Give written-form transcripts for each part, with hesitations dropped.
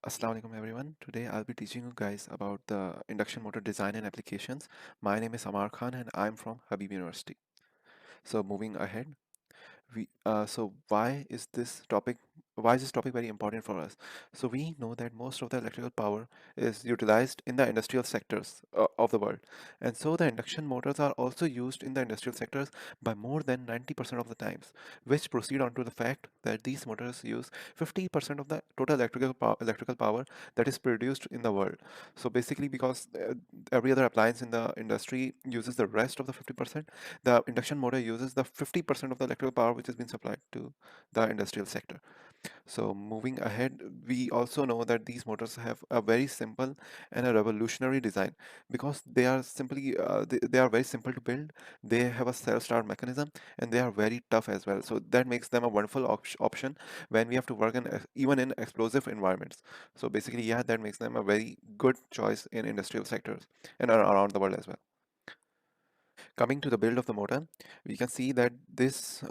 Assalamu alaikum everyone. Today I'll be teaching you guys about the induction motor design and applications. My name is Amar Khan and I'm from Habib University. So moving ahead, so why is this topic very important for us? So we know that most of the electrical power is utilized in the industrial sectors of the world, and so the induction motors are also used in the industrial sectors by more than 90% of the times, which proceed on to the fact that these motors use 50% of the total electrical power that is produced in the world. So basically, because every other appliance in the industry uses the rest of the 50%, the induction motor uses the 50% of the electrical power which has been supplied to the industrial sector. So moving ahead, we also know that these motors have a very simple and a revolutionary design because they are very simple to build. They have a self-start mechanism and they are very tough as well. So that makes them a wonderful option when we have to work even in explosive environments. So basically, yeah, that makes them a very good choice in industrial sectors and around the world as well. Coming to the build of the motor, we can see that this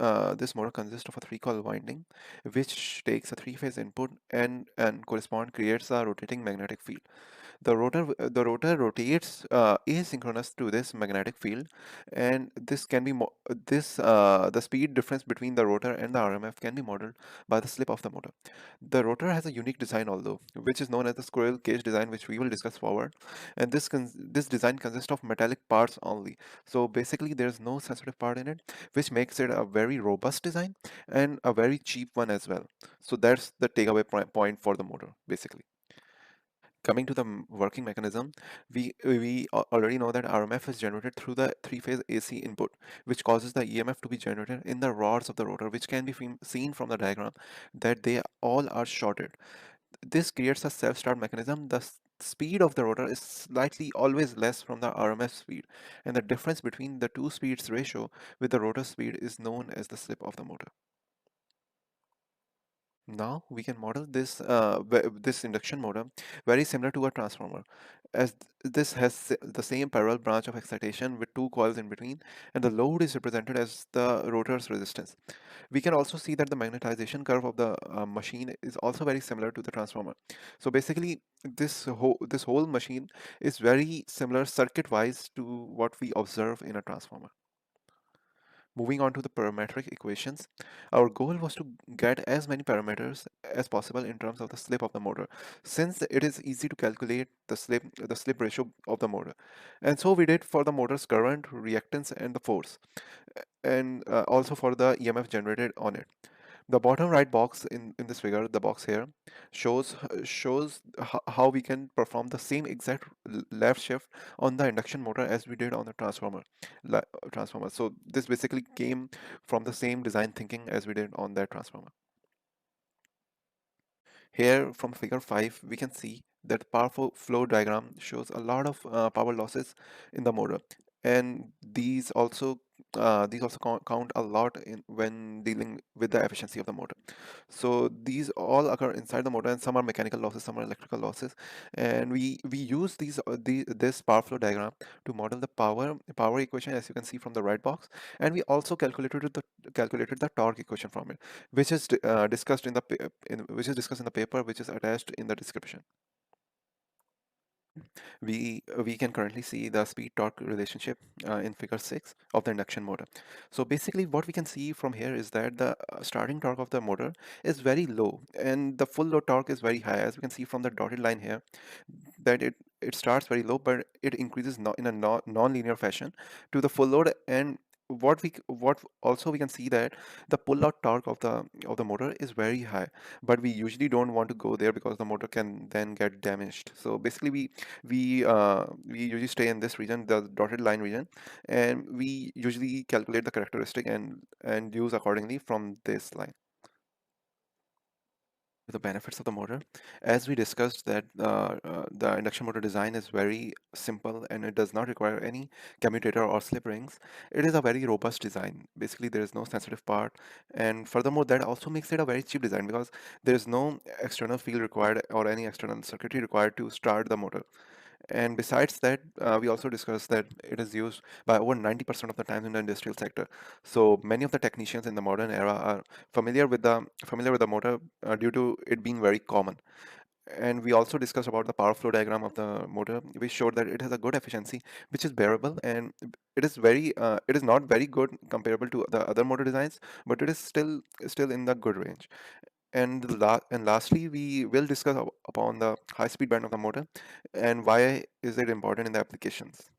motor consists of a three-coil winding, which takes a three-phase input and correspond creates a rotating magnetic field. The rotor rotates asynchronous to this magnetic field, and this can be the speed difference between the rotor and the RMF can be modeled by the slip of the motor. The rotor has a unique design, although, which is known as the squirrel cage design, which we will discuss forward. And this design consists of metallic parts only. So basically, there is no sensitive part in it, which makes it a very robust design and a very cheap one as well. So that's the takeaway point for the motor, basically. Coming to the working mechanism, already know that RMF is generated through the three-phase AC input, which causes the EMF to be generated in the rods of the rotor, which can be seen from the diagram that they all are shorted. This creates a self-start mechanism. The speed of the rotor is slightly always less from the RMF speed, and the difference between the two speeds ratio with the rotor speed is known as the slip of the motor. Now we can model this induction motor very similar to a transformer, as this has the same parallel branch of excitation with two coils in between, and the load is represented as the rotor's resistance. We can also see that the magnetization curve of the machine is also very similar to the transformer. So basically, this whole machine is very similar circuit-wise to what we observe in a transformer. Moving on to the parametric equations, our goal was to get as many parameters as possible in terms of the slip of the motor, since it is easy to calculate the slip ratio of the motor. And so we did for the motor's current, reactance, and the force, and also for the EMF generated on it. The bottom right box in this figure, the box here, shows how we can perform the same exact left shift on the induction motor as we did on the transformer. So this basically came from the same design thinking as we did on that transformer. Here from figure 5, we can see that the power flow diagram shows a lot of power losses in the motor, and these also count a lot in when dealing with the efficiency of the motor. So these all occur inside the motor, and some are mechanical losses, some are electrical losses, and we use this power flow diagram to model the power equation, as you can see from the right box, and we also calculated the torque equation from it, which is discussed in the paper, which is attached in the description. We can currently see the speed torque relationship in figure 6 of the induction motor. So basically what we can see from here is that the starting torque of the motor is very low and the full load torque is very high, as we can see from the dotted line here, that it starts very low but it increases in a non-linear fashion to the full load. And what also we can see that the pull out torque of the motor is very high, but we usually don't want to go there because the motor can then get damaged. So basically we usually stay in this region, the dotted line region, and we usually calculate the characteristic and use accordingly from this line. The benefits of the motor, as we discussed that the induction motor design is very simple and it does not require any commutator or slip rings. It is a very robust design. Basically there is no sensitive part, and furthermore that also makes it a very cheap design because there is no external field required or any external circuitry required to start the motor. And besides that, we also discussed that it is used by over 90% of the time in the industrial sector. So many of the technicians in the modern era are familiar with the motor due to it being very common. And we also discussed about the power flow diagram of the motor. We showed that it has a good efficiency, which is bearable, and it is not very good comparable to the other motor designs, but it is still in the good range. And lastly, we will discuss upon the high speed band of the motor and why is it important in the applications.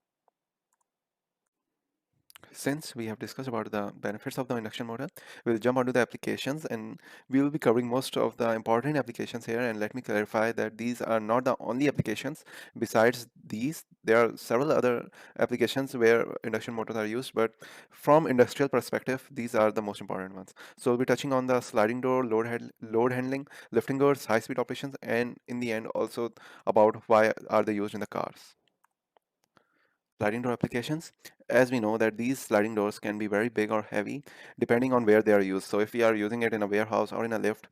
Since we have discussed about the benefits of the induction motor, we'll jump onto the applications, and we will be covering most of the important applications here. And let me clarify that these are not the only applications. Besides these, there are several other applications where induction motors are used, but from industrial perspective, these are the most important ones. So we'll be touching on the sliding door, load handling, lifting doors, high-speed operations, and in the end also about why are they used in the cars. Sliding door applications, as we know that these sliding doors can be very big or heavy depending on where they are used. So if we are using it in a warehouse or in a lift,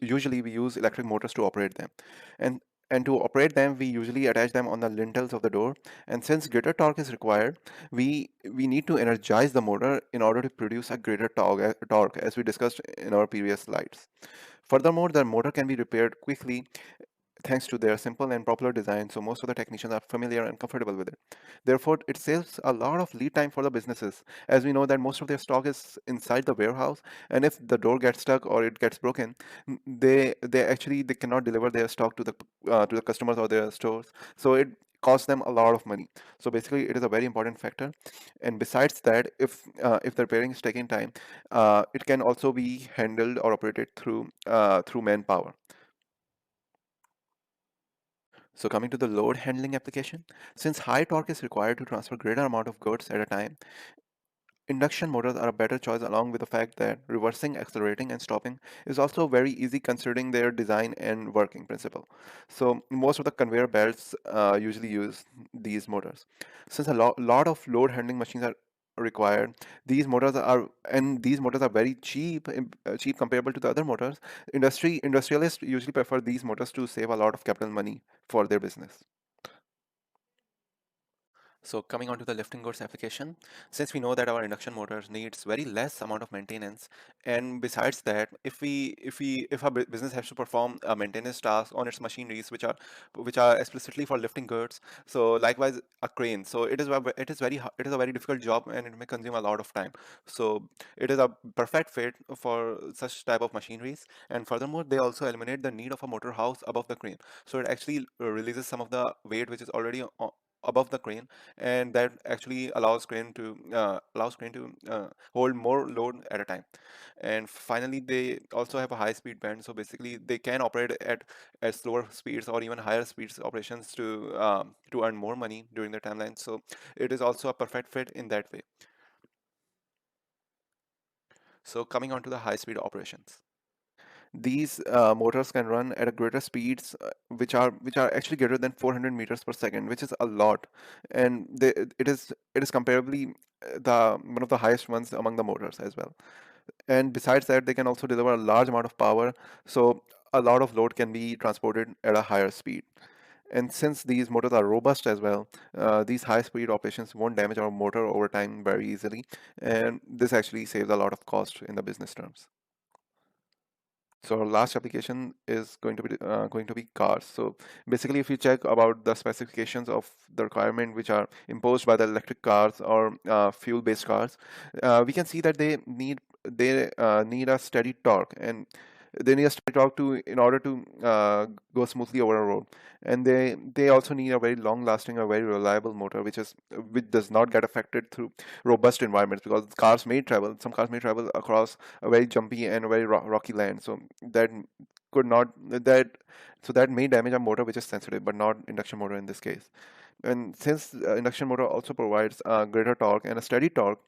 usually we use electric motors to operate them. And and to operate them, we usually attach them on the lintels of the door. And since greater torque is required, we need to energize the motor in order to produce a greater torque, as we discussed in our previous slides. Furthermore, the motor can be repaired quickly thanks to their simple and popular design, so most of the technicians are familiar and comfortable with it. Therefore, it saves a lot of lead time for the businesses, as we know that most of their stock is inside the warehouse, and if the door gets stuck or it gets broken, they cannot deliver their stock to the customers or their stores, so it costs them a lot of money. So basically, it is a very important factor. And besides that, if the repairing is taking time, it can also be handled or operated through manpower. So coming to the load handling application, since high torque is required to transfer greater amount of goods at a time, induction motors are a better choice along with the fact that reversing, accelerating, and stopping is also very easy considering their design and working principle. So most of the conveyor belts usually use these motors. Since a lot of load handling machines are required, these motors are very cheap, cheap comparable to the other motors. Industrialists usually prefer these motors to save a lot of capital money for their business. So coming on to the lifting goods application, since we know that our induction motors needs very less amount of maintenance, and besides that, if our business has to perform a maintenance task on its machineries, which are explicitly for lifting goods, so likewise a crane. So it is a very difficult job, and it may consume a lot of time. So it is a perfect fit for such type of machineries. And furthermore, they also eliminate the need of a motor house above the crane. So it actually releases some of the weight which is already above the crane, and that actually allows crane to hold more load at a time. And finally, they also have a high speed band, so basically they can operate at slower speeds or even higher speeds operations to earn more money during the timeline. So it is also a perfect fit in that way. So coming on to the high speed operations, these motors can run at a greater speeds, which are actually greater than 400 meters per second, which is a lot. And it is comparably the one of the highest ones among the motors as well. And besides that, they can also deliver a large amount of power, so a lot of load can be transported at a higher speed. And since these motors are robust as well, these high speed operations won't damage our motor over time very easily, and this actually saves a lot of cost in the business terms. So our last application is going to be cars. So basically, if you check about the specifications of the requirement which are imposed by the electric cars or fuel-based cars, we can see that they need a steady torque, and they need a steady torque to in order to go smoothly over a road. And they also need a very long-lasting, a very reliable motor, which does not get affected through robust environments, because some cars may travel across a very jumpy and a very rocky land. So that could not that so that may damage a motor which is sensitive, but not induction motor in this case. And since induction motor also provides greater torque and a steady torque,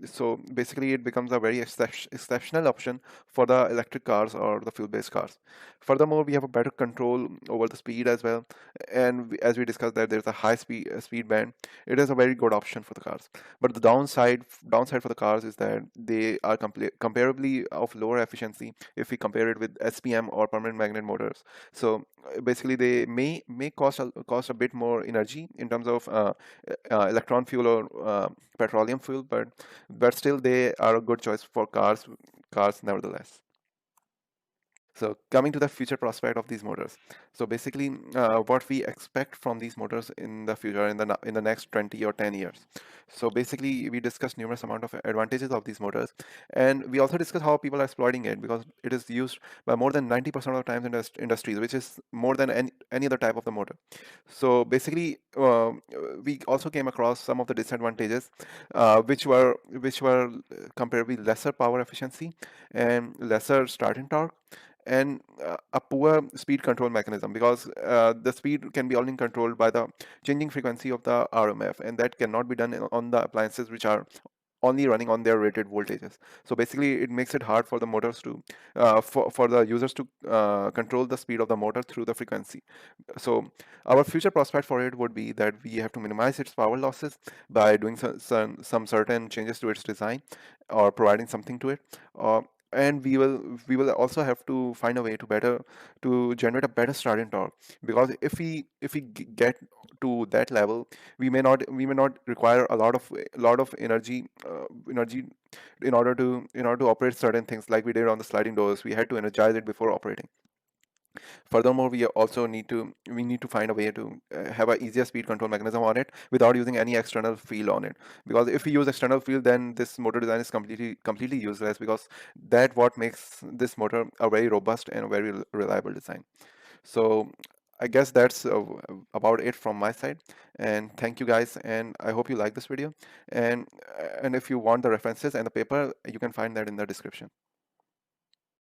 so basically it becomes a very exceptional option for the electric cars or the fuel-based cars. Furthermore, we have a better control over the speed as well, and as we discussed that there's a high speed band, it is a very good option for the cars. But the downside for the cars is that they are comparably of lower efficiency if we compare it with SPM or permanent magnet motors. So basically, they may cost a bit more energy in terms of electron fuel or petroleum fuel, but still they are a good choice for cars nevertheless. So coming to the future prospect of these motors. So basically, what we expect from these motors in the future, in the next 20 or 10 years. So basically, we discussed numerous amount of advantages of these motors, and we also discussed how people are exploiting it because it is used by more than 90% of the times in industries, which is more than any other type of the motor. So basically, we also came across some of the disadvantages, which were comparably lesser power efficiency and lesser starting torque and a poor speed control mechanism because the speed can be only controlled by the changing frequency of the RMF, and that cannot be done on the appliances which are only running on their rated voltages. So basically, it makes it hard for the motors to, for the users to control the speed of the motor through the frequency. So our future prospect for it would be that we have to minimize its power losses by doing some certain changes to its design or providing something to it. And we will also have to find a way to generate a better starting torque, because if we get to that level, we may not require a lot of energy in order to operate certain things like we did on the sliding doors. We had to energize it before operating. Furthermore, we need to find a way to have a easier speed control mechanism on it without using any external field on it. Because if we use external field, then this motor design is completely useless, because that what makes this motor a very robust and a very reliable design. So I guess that's about it from my side. And thank you guys. And I hope you like this video. And if you want the references and the paper, you can find that in the description.